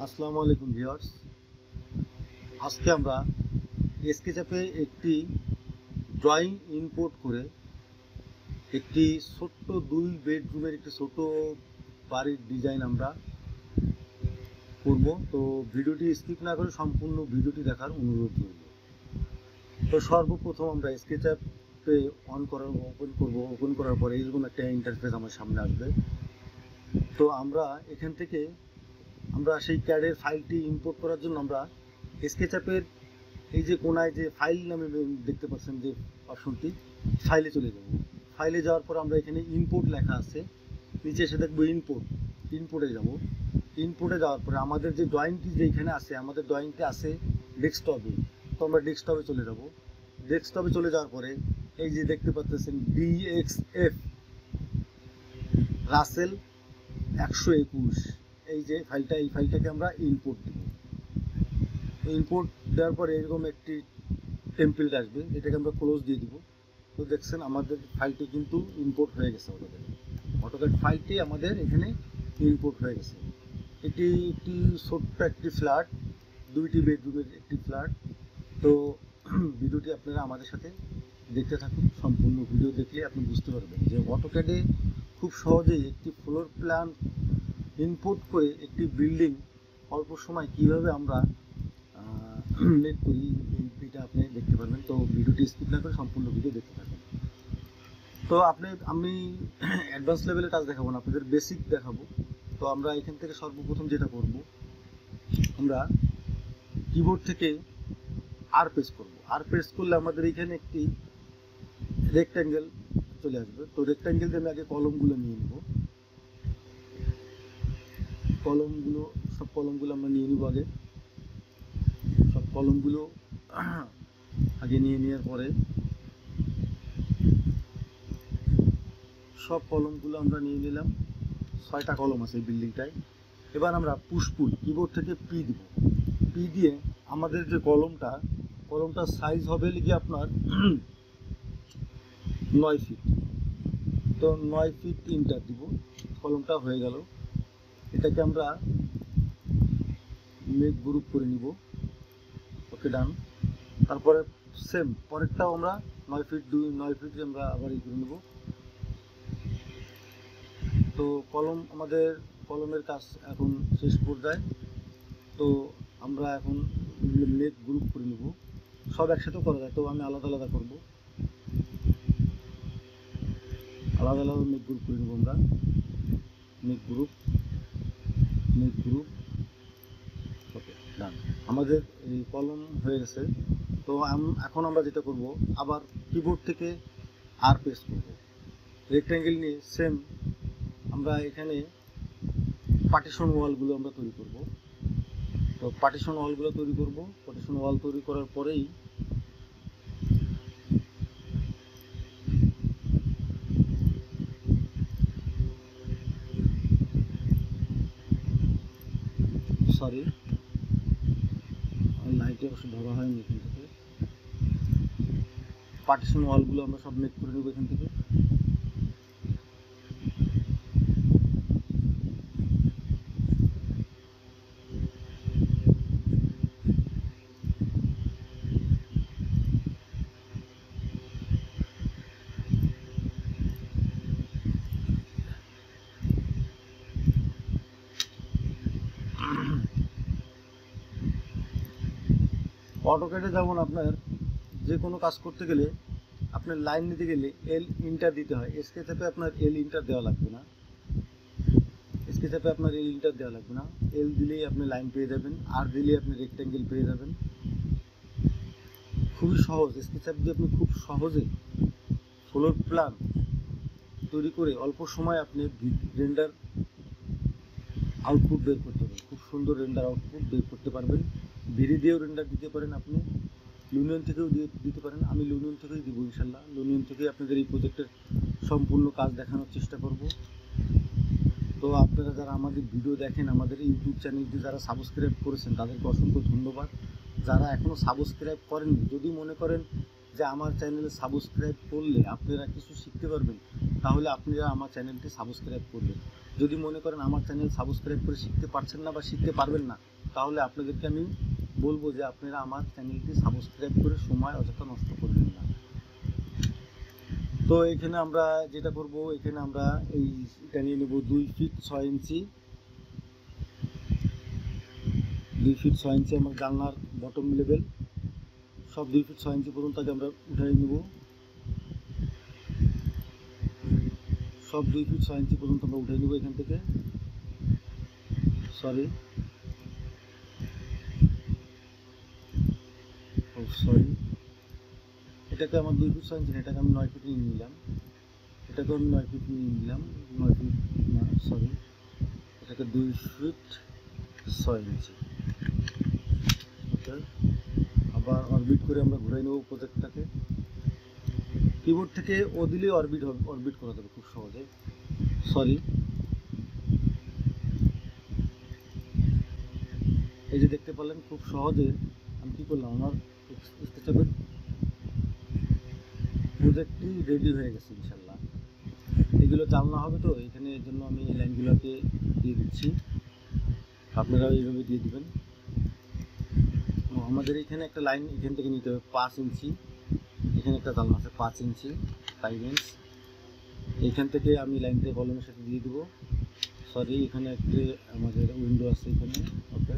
আসসালামু আলাইকুম ভিউয়ার্স। আজকে আমরা স্কেচআপে একটি ড্রয়িং ইম্পোর্ট করে একটি ছোট্ট 2 বেডরুমের একটি ছোট বাড়ির ডিজাইন আমরা করব। তো ভিডিওটি স্কিপ না করে সম্পূর্ণ ভিডিওটি দেখার অনুরোধ রইল। তো সর্বপ্রথম আমরা স্কেচআপে ওপেন করার পরে এরকম একটা ইন্টারফেস আমার সামনে আসবে। তো আমরা এখান থেকে সেই ক্যাডের ফাইলটি ইম্পোর্ট করার জন্য আমরা স্কেচআপের এই যে কোনায় যে ফাইল নামে দেখতে পাচ্ছেন যে অপশনটি, ফাইলে চলে যাব। ফাইলে যাওয়ার পর আমরা এখানে ইম্পোর্ট লেখা আছে, নিচে এসে দেখবো ইম্পোর্টে যাব। ইম্পোর্টে যাওয়ার পরে আমাদের যে ড্রয়িংটি যেখানে আছে, আমাদের ড্রয়িংটি আছে ডেস্কটপে। তো আমরা ডেস্কটপে চলে যাব। ডেস্কটপে চলে যাওয়ার পরে এই যে দেখতে পাচ্ছেন DXF রাসেল 121, এই যে ফাইলটা, এই ফাইলটাকে আমরা ইম্পোর্ট দেব। ইম্পোর্ট দেওয়ার পরে এরকম একটি টেমপ্লেট আসবে, এটাকে আমরা ক্লোজ দিয়ে দিব। তো দেখছেন আমাদের ফাইলটি কিন্তু ইম্পোর্ট হয়ে গেছে। অটোক্যাড ফাইলটি আমাদের এখানে ইম্পোর্ট হয়ে গেছে। এটি একটি ছোট্ট একটি ফ্ল্যাট, 2টি বেডরুমের একটি ফ্ল্যাট। তো ভিডিওটি আপনারা আমাদের সাথে দেখতে থাকুন। সম্পূর্ণ ভিডিও দেখলে আপনি বুঝতে পারবেন যে অটোক্যাডে খুব সহজেই একটি ফ্লোর প্ল্যান ইনপুট করে একটি বিল্ডিং অল্প সময় কিভাবে আমরা মেক করি, এইটা আপনি দেখতে পারবেন। তো ভিডিওটি স্কিপ না করে সম্পূর্ণ ভিডিও দেখতে থাকুন। তো আমি অ্যাডভান্স লেভেলের কাজ দেখাবো না, আপনাদের বেসিক দেখাবো। তো আমরা এখান থেকে সর্বপ্রথম যেটা করব, আমরা কিবোর্ড থেকে আর প্রেস করলে আমাদের এখানে একটি রেক্ট্যাঙ্গেল চলে আসবে। তো রেক্ট্যাঙ্গেল দিয়ে আমি আগে কলমগুলো নিয়ে নেব। সব কলমগুলো আমরা নিয়ে নেব আগে। সব কলমগুলো আগে নিয়ে নেওয়ার পরে সব কলমগুলো আমরা নিয়ে নিলাম। 6টা কলম আছে এই বিল্ডিংটায়। এবার আমরা পুশপুল কিবোর্ড থেকে পি দিব। পি দিয়ে আমাদের যে কলমটার সাইজ হবে লিখে আপনার 9 ফিট। তো 9 ফিট ইন্টার দিব। কলমটা হয়ে গেল। এটাকে আমরা মেক গ্রুপ করে নিব। ওকে, ডান। তারপরে সেম পরেরটাও আমরা 9 ফিট আমরা আবার ই করে নেব। তো কলমের কাজ এখন শেষ পর্যায়ে। তো আমরা এখন মেক গ্রুপ করে নেব। সব একসাথেও করা যায়, তো আমি আলাদা আলাদা করব। আলাদা আলাদা মেক গ্রুপ করে নেব আমরা। মেক গ্রুপ ওকে, ডান। আমাদের এই কলম হয়ে গেছে। তো এখন আমরা যেটা করব, আবার কিবোর্ড থেকে আর প্রেস করব। রেক্ট্যাঙ্গেল নিয়ে সেম আমরা এখানে পার্টিশন ওয়ালগুলো আমরা তৈরি করব। তো পার্টিশন ওয়াল তৈরি করার পরেই লাইটে অবশ্য ধরা হয়নি এখান থেকে। পার্টিশন ওয়ালগুলো আমরা সব মেক করে নেব এখান থেকে। অটোক্যাডে যেমন আপনার যে কোনো কাজ করতে গেলে আপনার লাইন নিতে গেলে এল ইন্টার দিতে হয়। স্কেচআপে আপনার এল ইন্টার দেওয়া লাগবে না। এল দিলেই আপনি লাইন পেয়ে যাবেন, আর দিলেই আপনি রেক্ট্যাঙ্গেল পেয়ে যাবেন। খুবই সহজ। স্কেচআপ দিয়ে আপনি খুব সহজে ফ্লোর প্ল্যান তৈরি করে অল্প সময় আপনি রেন্ডার আউটপুট বের করতে পারবেন। খুব সুন্দর রেন্ডার আউটপুট বের করতে পারবেন। ভিডি দিয়েও রেন্ডার দিতে পারেন, আপনি লুমিয়ন থেকেও দিতে পারেন। আমি লুমিয়ন থেকেই দিব ইনশাল্লাহ। লুমিয়ন থেকেই আপনাদের এই প্রজেক্টের সম্পূর্ণ কাজ দেখানোর চেষ্টা করব। তো আপনারা যারা আমাদের ভিডিও দেখেন, আমাদের ইউটিউব চ্যানেলটি যারা সাবস্ক্রাইব করেছেন তাদেরকে অসংখ্য ধন্যবাদ। যারা এখনও সাবস্ক্রাইব করেননি, যদি মনে করেন যে আমার চ্যানেলে সাবস্ক্রাইব করলে আপনারা কিছু শিখতে পারবেন, তাহলে আপনারা আমার চ্যানেলটি সাবস্ক্রাইব করবেন। যদি মনে করেন আমার চ্যানেল সাবস্ক্রাইব করে শিখতে পারছেন না বা শিখতে পারবেন না, তাহলে আপনাদেরকে আমি বলবো যে আপনারা আমার চ্যানেলটি সাবস্ক্রাইব করে সময় অযথা নষ্ট করবেন না। তো এখানে আমরা যেটা করব, এখানে আমরা এটা নিয়ে নেব 2 ফিট 6 ইঞ্চি। 2 ফিট 6 ইঞ্চি আমার জানলার বটম লেভেল, সব 2 ফিট 6 ইঞ্চি পর্যন্ত আগে আমরা উঠাই নেব। সব 2 ফিট 6 ইঞ্চি পর্যন্ত আমরা উঠাই নেব এখান থেকে। সরি, এটাকে আমার 2 ফিট 6 ইঞ্চি, এটাকে আমি 9 ফিট নিয়ে নিলাম। এটাকে আমি 9 ফিট নিয়ে নিলাম, 9 ফিট না সরি, এটাকে 2 ফিট 6 ইঞ্চি। ওকে, আবার অরবিট করে আমরা ঘুরাই নেব প্রজেক্টটাকে। কিবোর্ড থেকে ও দিলে অরবিট হবে, অরবিট করা যাবে খুব সহজে। সরি, এই যে দেখতে পারলেন খুব সহজে আমি কী করলাম, আমার স্কেচের প্রজেক্টটি রেডি হয়ে গেছে ইনশাল্লাহ। এগুলো জানলা হবে তো, এখানে এর জন্য আমি এই লাইনগুলোকে দিয়ে দিচ্ছি, আপনারাও এইভাবে দিয়ে দিবেন। আমাদের এখানে একটা লাইন এখান থেকে নিতে হবে 5 ইঞ্চি, এখানে একটা জানলা আছে 5 ইঞ্চি 5 ইঞ্চ, এইখান থেকে আমি লাইনটা কলমের সাথে দিয়ে দেবো। সরি, এখানে একটি আমাদের উইন্ডো আছে এখানে। ওকে,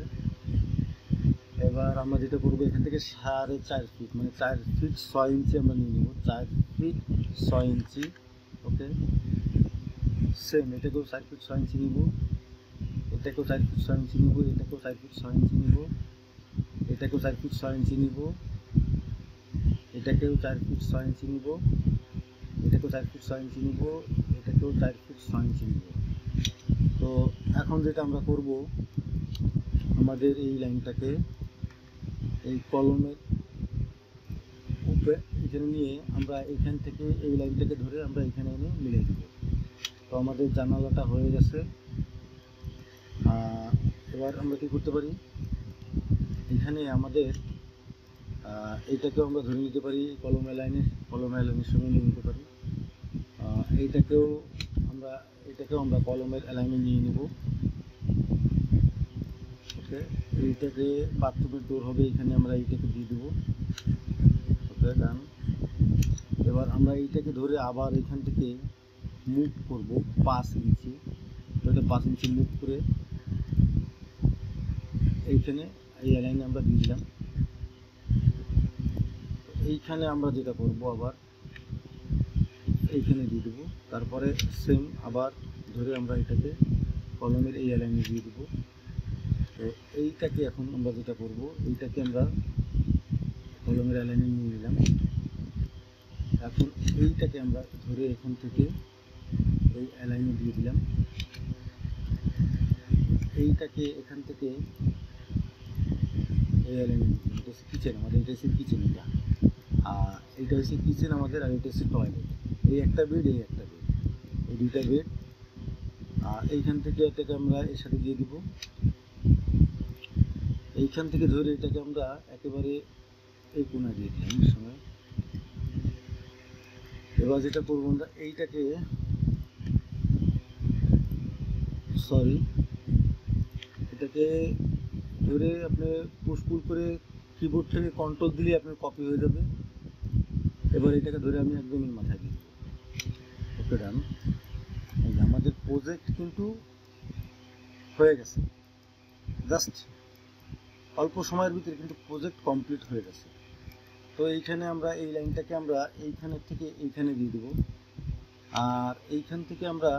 এবার আমরা যেটা করবো, এখান থেকে 4.5 ফিট মানে 4 ফিট 6 ইঞ্চি আমরা নিয়ে নেব, 4 ফিট 6 ইঞ্চি। ওকে, সেম এটাকেও 4 ফিট 6 ইঞ্চি নিব, এটাকেও 4 ফিট 6 ইঞ্চি নিব, এটাকেও 4 ফিট 6 ইঞ্চি নিব, এটাকেও 4 ফিট 6 ইঞ্চি নিব, এটাকেও 4 ফিট 6 ইঞ্চি নিব, এটাকেও 4 ফিট 6 ইঞ্চি নিব, এটাকেও 4 ফিট 6 ইঞ্চি নিব। তো এখন যেটা আমরা করব, আমাদের এই লাইনটাকে এই কলমের উপরে এখানে নিয়ে আমরা এখান থেকে এই লাইনটাকে ধরে আমরা এখানে এনে মিলিয়ে দেব। তো আমাদের জানালাটা হয়ে গেছে। এবার আমরা কী করতে পারি, এখানে আমাদের এইটাকেও আমরা ধরে নিতে পারি, কলমের লাইনের সঙ্গে নিয়ে নিতে পারি। এটাকেও আমরা কলমের লাইনে নিয়ে নেব। ওকে, এইটাকে বাথরুমের ডোর হবে, এখানে আমরা এইটাকে দিয়ে দেবো। ওকে, ডান। এবার আমরা এইটাকে ধরে আবার এখান থেকে মুভ করব 5 ইঞ্চি, এটা 5 ইঞ্চি মুভ করে এইখানে এই লাইনে আমরা দিয়ে দিলাম। এইখানে আমরা যেটা করব, আবার এইখানে দিয়ে দেবো, তারপরে সেম আবার ধরে আমরা এটাকে কলমের এই লাইনে দিয়ে দেবো। তো এইটাকে এখন আমরা যেটা করব, এইটাকে আমরা কলমের লাইনে নিয়ে নিলাম। এখন এইটাকে আমরা ধরে এখান থেকে এই লাইনে দিয়ে দিলাম, এইটাকে এখান থেকে এই লাইনে দিয়ে দিলাম। এটা হচ্ছে কিচেন আমাদের, এটা হচ্ছে কিচেন, এইটা হচ্ছে কিচেন আমাদের, আর এটা হচ্ছে টয়লেট। এই একটা বেড, এই একটা বেড, এই দুইটা বেড। এইখান থেকে এটাকে আমরা এর সাথে দিয়ে দিব, এইখান থেকে ধরে এটাকে আমরা একেবারে এই কোণা দিয়ে দিলাম সময়। এবার যেটা করবো, আমরা এইটাকে এটাকে ধরে আপনি পুশ করে কিবোর্ড থেকে কন্ট্রোল দিলে আপনার কপি হয়ে যাবে। এবার এটাকে ধরে আমি একদমই মাথায় দিই। ওকে, ডান। আমাদের প্রজেক্ট কিন্তু হয়ে গেছে, জাস্ট অল্প সময়ের ভিতরে কিন্তু প্রজেক্ট কমপ্লিট হয়ে গেছে। তো এইখানে আমরা এই লাইনটাকে আমরা এইখানের থেকে এইখানে দিয়ে দেবো, আর এইখান থেকে আমরা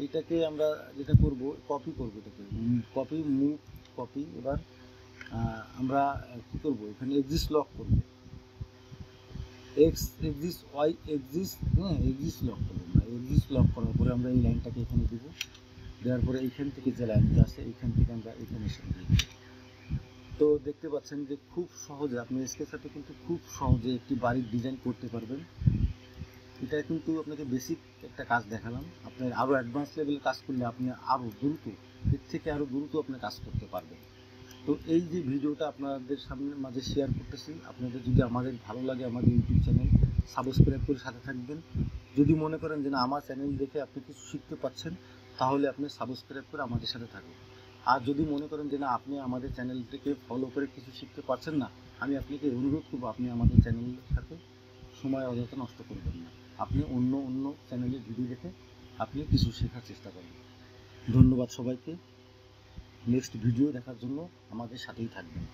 এইটাকে আমরা যেটা করব, কপি করব, এটাকে কপি। এবার আমরা কী করব, এখানে এক্সিস লক করব, এক্সিস লক করবো। আমরা এক্সিস লক করার পরে আমরা এই লাইনটাকে এখানে দেব, দেওয়ার পরে এইখান থেকে যে লাইনটা আছে এইখান থেকে আমরা এখানে এসে দিই। তো দেখতে পাচ্ছেন যে খুব সহজে আপনি স্কেচারটা কিন্তু খুব সহজে একটি বাড়ির ডিজাইন করতে পারবেন। এটা কিন্তু আপনাকে বেসিক একটা কাজ দেখালাম, আপনার আরও অ্যাডভান্স লেভেলের কাজ করলে আপনি আরও দ্রুত, এর থেকে আরও দ্রুত আপনি কাজ করতে পারবেন। তো এই যে ভিডিওটা আপনাদের সামনে মাঝে শেয়ার করতেছি, আপনাদের যদি আমাদের ভালো লাগে আমাদের ইউটিউব চ্যানেল সাবস্ক্রাইব করে সাথে থাকবেন। যদি মনে করেন যে না আমার চ্যানেল দেখে আপনি কিছু শিখতে পাচ্ছেন, তাহলে আপনি সাবস্ক্রাইব করে আমাদের সাথে থাকুন। আর যদি মনে করেন যে না আপনি আমাদের চ্যানেলটিকে ফলো করে কিছু শিখতে পারছেন না, আমি আপনাকে অনুরোধ করবো আপনি আমাদের চ্যানেলের সাথে সময় অযথা নষ্ট করবেন না। আপনি অন্য চ্যানেলের ভিডিও দেখে আপনি কিছু শেখার চেষ্টা করেন। ধন্যবাদ সবাইকে। নেক্সট ভিডিও দেখার জন্য আমাদের সাথেই থাকবেন।